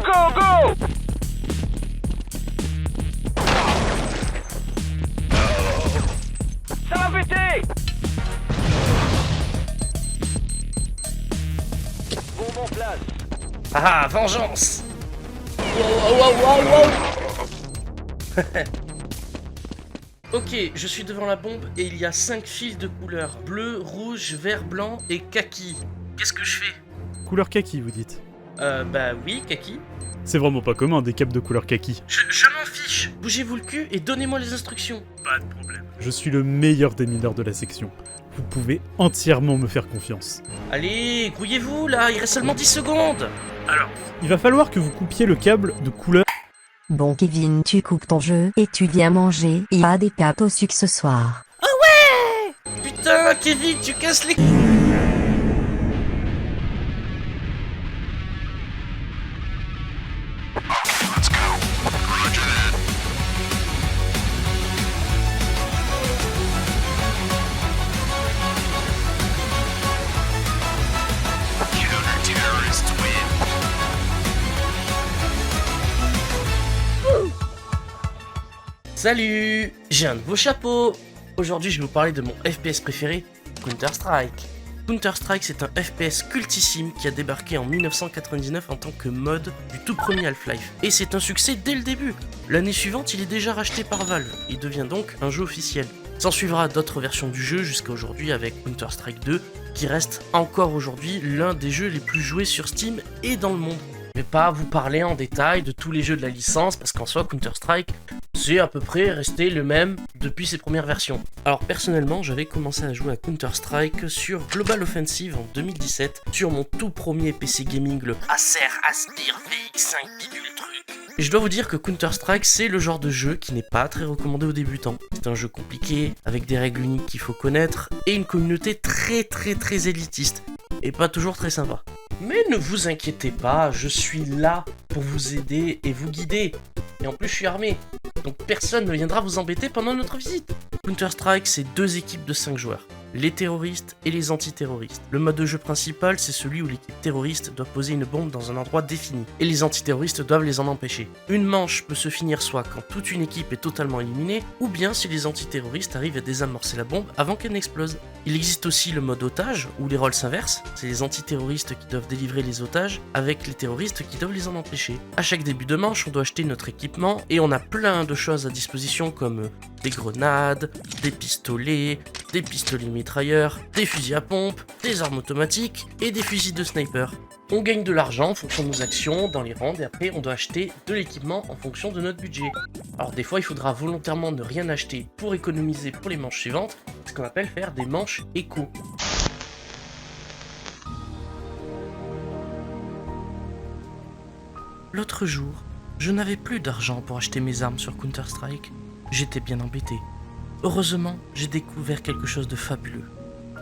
go, go! Ça va péter! Bombe en place. Ah, vengeance! Wow. Ok, je suis devant la bombe et il y a 5 fils de couleurs. Bleu, rouge, vert, blanc et kaki. Qu'est-ce que je fais? Couleur kaki, vous dites? Bah oui, kaki. C'est vraiment pas commun, des capes de couleur kaki. Je m'en fiche. Bougez-vous le cul et donnez-moi les instructions. Pas de problème. Je suis le meilleur des mineurs de la section. Vous pouvez entièrement me faire confiance. Allez, grouillez-vous là, il reste seulement 10 secondes. Alors, il va falloir que vous coupiez le câble de couleur... Bon Kevin, tu coupes ton jeu et tu viens manger. Il y a des pâtes au sucre ce soir. Putain, Kevin, tu casses les... Salut, j'ai un nouveau chapeau. Aujourd'hui, je vais vous parler de mon FPS préféré, Counter-Strike. Counter-Strike, c'est un FPS cultissime qui a débarqué en 1999 en tant que mode du tout premier Half-Life. Et c'est un succès dès le début. L'année suivante, il est déjà racheté par Valve. Il devient donc un jeu officiel. S'en suivra d'autres versions du jeu jusqu'à aujourd'hui avec Counter-Strike 2, qui reste encore aujourd'hui l'un des jeux les plus joués sur Steam et dans le monde. Je vais pas vous parler en détail de tous les jeux de la licence parce qu'en soi Counter-Strike c'est à peu près resté le même depuis ses premières versions. Alors personnellement j'avais commencé à jouer à Counter-Strike sur Global Offensive en 2017 sur mon tout premier PC gaming, le Acer Aspire VX5 bidule truc. Et je dois vous dire que Counter-Strike c'est le genre de jeu qui n'est pas très recommandé aux débutants. C'est un jeu compliqué, avec des règles uniques qu'il faut connaître et une communauté très élitiste et pas toujours très sympa. Mais ne vous inquiétez pas, je suis là pour vous aider et vous guider. Et en plus je suis armé, donc personne ne viendra vous embêter pendant notre visite. Counter-Strike, c'est 2 équipes de 5 joueurs, les terroristes et les antiterroristes. Le mode de jeu principal, c'est celui où l'équipe terroriste doit poser une bombe dans un endroit défini, et les antiterroristes doivent les en empêcher. Une manche peut se finir soit quand toute une équipe est totalement éliminée, ou bien si les antiterroristes arrivent à désamorcer la bombe avant qu'elle n'explose. Il existe aussi le mode otage, où les rôles s'inversent, c'est les antiterroristes qui doivent délivrer les otages, avec les terroristes qui doivent les en empêcher. À chaque début de manche, on doit acheter notre équipement, et on a plein de choses à disposition comme des grenades, des pistolets mitrailleurs, des fusils à pompe, des armes automatiques et des fusils de sniper. On gagne de l'argent en fonction de nos actions dans les rounds et après on doit acheter de l'équipement en fonction de notre budget. Alors des fois il faudra volontairement ne rien acheter pour économiser pour les manches suivantes, ce qu'on appelle faire des manches éco. L'autre jour, je n'avais plus d'argent pour acheter mes armes sur Counter-Strike. J'étais bien embêté. Heureusement, j'ai découvert quelque chose de fabuleux.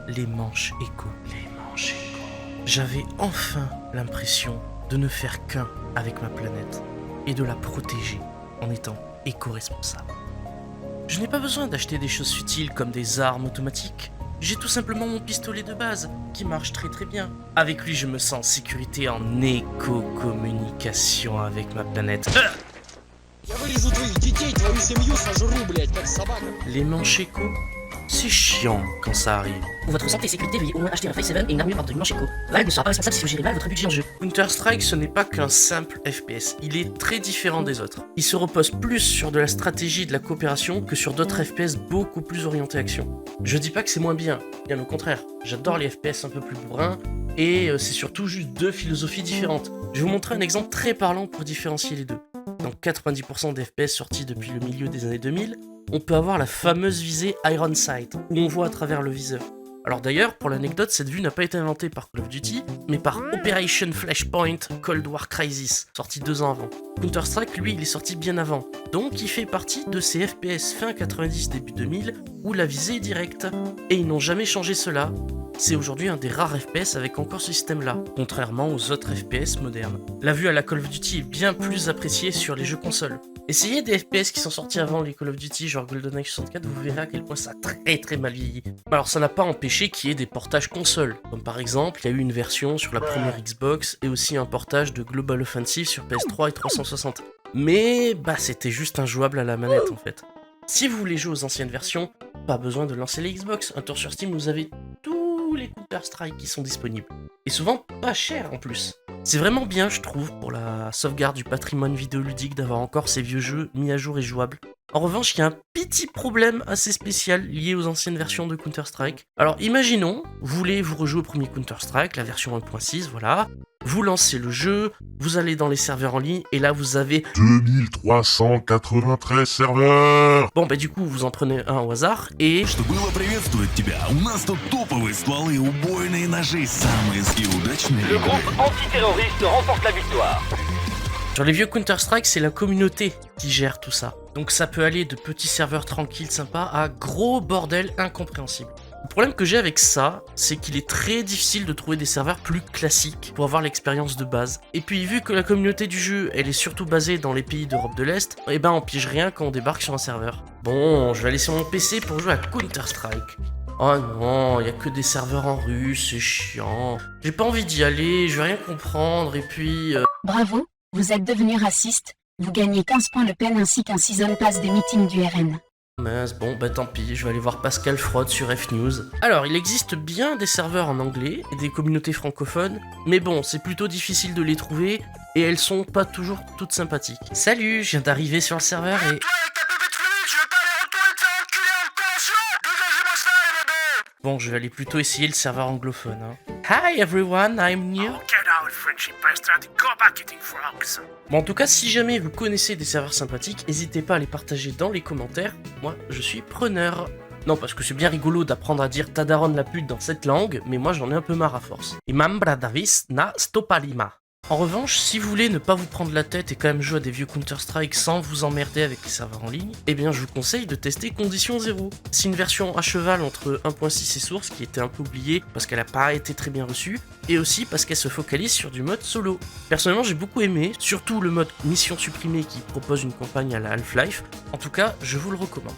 Les manches éco. J'avais enfin l'impression de ne faire qu'un avec ma planète et de la protéger en étant éco-responsable. Je n'ai pas besoin d'acheter des choses futiles comme des armes automatiques. J'ai tout simplement mon pistolet de base qui marche très bien. Avec lui, je me sens en sécurité en éco-communication avec ma planète. Я вырежу твоих детей, твою семью сожру, блядь, как собака. Les manches éco, c'est chiant quand ça arrive. Pour votre santé et sécurité, veuillez au moins acheter un Face 7 et une armure par manche éco. Valve ne sera pas responsable si vous gérez mal votre budget en jeu. Counter-Strike, ce n'est pas qu'un simple FPS, il est très différent des autres. Il se repose plus sur de la stratégie et de la coopération que sur d'autres FPS beaucoup plus orientés action. Je dis pas que c'est moins bien, bien au contraire. J'adore les FPS un peu plus bourrins, et c'est surtout juste 2 philosophies différentes. Je vais vous montrer un exemple très parlant pour différencier les deux. Dans 90% des FPS sortis depuis le milieu des années 2000, on peut avoir la fameuse visée Iron Sight, où on voit à travers le viseur. Alors d'ailleurs, pour l'anecdote, cette vue n'a pas été inventée par Call of Duty, mais par Operation Flashpoint Cold War Crisis, sorti 2 ans avant. Counter-Strike, lui, il est sorti bien avant, donc il fait partie de ces FPS fin 90 début 2000, où la visée est directe, et ils n'ont jamais changé cela. C'est aujourd'hui un des rares FPS avec encore ce système-là, contrairement aux autres FPS modernes. La vue à la Call of Duty est bien plus appréciée sur les jeux consoles. Essayez des FPS qui sont sortis avant les Call of Duty, genre GoldenEye 64, vous verrez à quel point ça a très mal vieilli. Alors ça n'a pas empêché empêcher qu'il y ait des portages console. Comme par exemple, il y a eu une version sur la première Xbox et aussi un portage de Global Offensive sur PS3 et 360. Mais bah c'était juste injouable à la manette en fait. Si vous voulez jouer aux anciennes versions, pas besoin de lancer les Xbox. Un tour sur Steam, vous avez tous les Counter-Strike qui sont disponibles. Et souvent pas cher en plus. C'est vraiment bien, je trouve, pour la sauvegarde du patrimoine vidéoludique d'avoir encore ces vieux jeux mis à jour et jouables. En revanche, il y a un petit problème assez spécial lié aux anciennes versions de Counter-Strike. Alors imaginons, vous voulez vous rejouer au premier Counter-Strike, la version 1.6, voilà. Vous lancez le jeu, vous allez dans les serveurs en ligne, et là vous avez 2393 serveurs. Bon bah du coup vous en prenez un au hasard, et... Что было приветствует тебя. У нас тут топовые стволы, убойные ножи, самые удачные. Le groupe antiterroriste remporte la victoire. Sur les vieux Counter-Strike, c'est la communauté qui gère tout ça. Donc ça peut aller de petits serveurs tranquilles, sympas, à gros bordel incompréhensible. Le problème que j'ai avec ça, c'est qu'il est très difficile de trouver des serveurs plus classiques pour avoir l'expérience de base. Et puis vu que la communauté du jeu, elle est surtout basée dans les pays d'Europe de l'Est, eh ben on pige rien quand on débarque sur un serveur. Bon, je vais aller sur mon PC pour jouer à Counter-Strike. Oh non, y a que des serveurs en russe, c'est chiant. J'ai pas envie d'y aller, je vais rien comprendre, et puis... Bravo, vous êtes devenu raciste. Vous gagnez 15 points de peine ainsi qu'un season pass des meetings du RN. Mince, bon bah tant pis, je vais aller voir Pascal Fraude sur F-News. Alors, il existe bien des serveurs en anglais et des communautés francophones, mais bon, c'est plutôt difficile de les trouver et elles sont pas toujours toutes sympathiques. Salut, je viens d'arriver sur le serveur et... Bon, je vais aller plutôt essayer le serveur anglophone. Hein. Hi everyone, I'm new. Bon, en tout cas, si jamais vous connaissez des serveurs sympathiques, n'hésitez pas à les partager dans les commentaires. Moi, je suis preneur. Non, parce que c'est bien rigolo d'apprendre à dire Tadaron la pute dans cette langue, mais moi j'en ai un peu marre à force. Imam Bradavis na stopalima. En revanche, si vous voulez ne pas vous prendre la tête et quand même jouer à des vieux Counter-Strike sans vous emmerder avec les serveurs en ligne, eh bien je vous conseille de tester Condition 0. C'est une version à cheval entre 1.6 et Source qui était un peu oubliée parce qu'elle n'a pas été très bien reçue, et aussi parce qu'elle se focalise sur du mode solo. Personnellement j'ai beaucoup aimé, surtout le mode Mission Supprimée qui propose une campagne à la Half-Life, en tout cas je vous le recommande.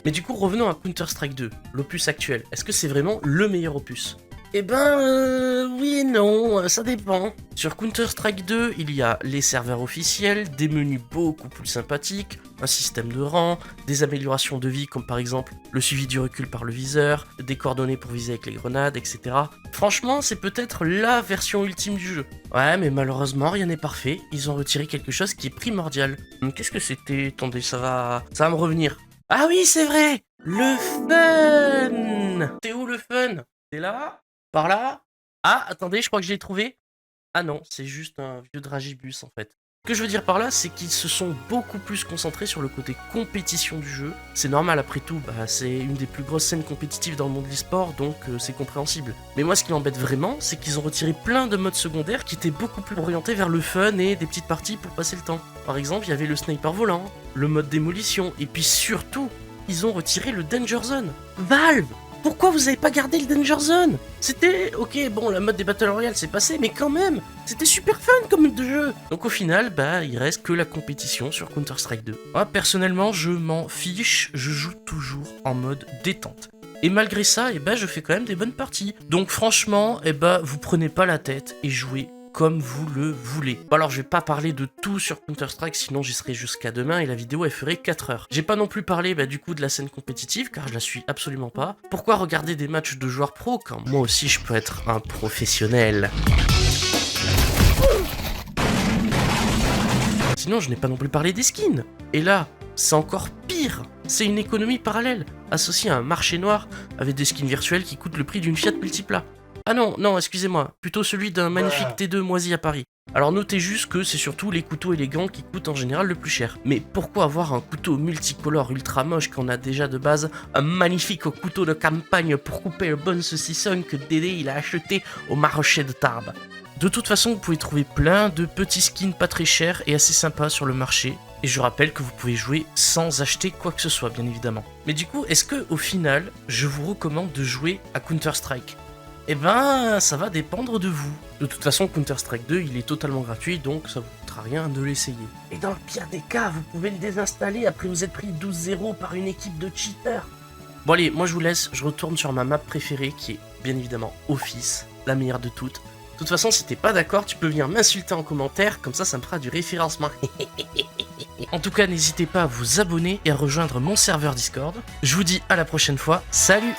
Mais du coup revenons à Counter-Strike 2, l'opus actuel. Est-ce que c'est vraiment le meilleur opus ? Eh ben, oui et non, ça dépend. Sur Counter-Strike 2, il y a les serveurs officiels, des menus beaucoup plus sympathiques, un système de rang, des améliorations de vie comme par exemple le suivi du recul par le viseur, des coordonnées pour viser avec les grenades, etc. Franchement, c'est peut-être la version ultime du jeu. Ouais, mais malheureusement, rien n'est parfait, ils ont retiré quelque chose qui est primordial. Qu'est-ce que c'était ? Attendez, ça va me revenir. Ah oui, c'est vrai ! Le fun ! C'est où le fun ? C'est là ? Par là ? Ah, attendez, je crois que je l'ai trouvé. Ah non, c'est juste un vieux dragibus en fait. Ce que je veux dire par là, c'est qu'ils se sont beaucoup plus concentrés sur le côté compétition du jeu. C'est normal après tout, c'est une des plus grosses scènes compétitives dans le monde de l'e-sport, donc c'est compréhensible. Mais moi ce qui m'embête vraiment, c'est qu'ils ont retiré plein de modes secondaires qui étaient beaucoup plus orientés vers le fun et des petites parties pour passer le temps. Par exemple, il y avait le sniper volant, le mode démolition, et puis surtout, ils ont retiré le Danger Zone. Valve! Pourquoi vous avez pas gardé le Danger Zone ? C'était... Ok, bon, la mode des Battle Royale c'est passé, mais quand même, c'était super fun comme mode de jeu. Donc au final, il reste que la compétition sur Counter-Strike 2. Moi, personnellement, je m'en fiche, je joue toujours en mode détente. Et malgré ça, je fais quand même des bonnes parties. Donc franchement, vous prenez pas la tête et jouez comme vous le voulez. Bon, alors je vais pas parler de tout sur Counter-Strike, sinon j'y serai jusqu'à demain et la vidéo elle ferait 4 heures. J'ai pas non plus parlé du coup de la scène compétitive, car je la suis absolument pas. Pourquoi regarder des matchs de joueurs pro quand moi aussi je peux être un professionnel ? Sinon je n'ai pas non plus parlé des skins. Et là, c'est encore pire. C'est une économie parallèle, associée à un marché noir, avec des skins virtuels qui coûtent le prix d'une Fiat Multipla. Ah non, excusez-moi, plutôt celui d'un magnifique T2 moisi à Paris. Alors notez juste que c'est surtout les couteaux et les gants qui coûtent en général le plus cher. Mais pourquoi avoir un couteau multicolore ultra moche quand on a déjà de base un magnifique couteau de campagne pour couper le bon saucisson que Dédé il a acheté au marché de Tarbes ? De toute façon, vous pouvez trouver plein de petits skins pas très chers et assez sympas sur le marché. Et je rappelle que vous pouvez jouer sans acheter quoi que ce soit, bien évidemment. Mais du coup, est-ce que au final, je vous recommande de jouer à Counter-Strike ? Ça va dépendre de vous. De toute façon, Counter-Strike 2, il est totalement gratuit, donc ça vous coûtera rien de l'essayer. Et dans le pire des cas, vous pouvez le désinstaller après vous être pris 12-0 par une équipe de cheaters. Bon allez, moi je vous laisse, je retourne sur ma map préférée qui est bien évidemment Office, la meilleure de toutes. De toute façon, si t'es pas d'accord, tu peux venir m'insulter en commentaire, comme ça me fera du référencement. En tout cas, n'hésitez pas à vous abonner et à rejoindre mon serveur Discord. Je vous dis à la prochaine fois, salut!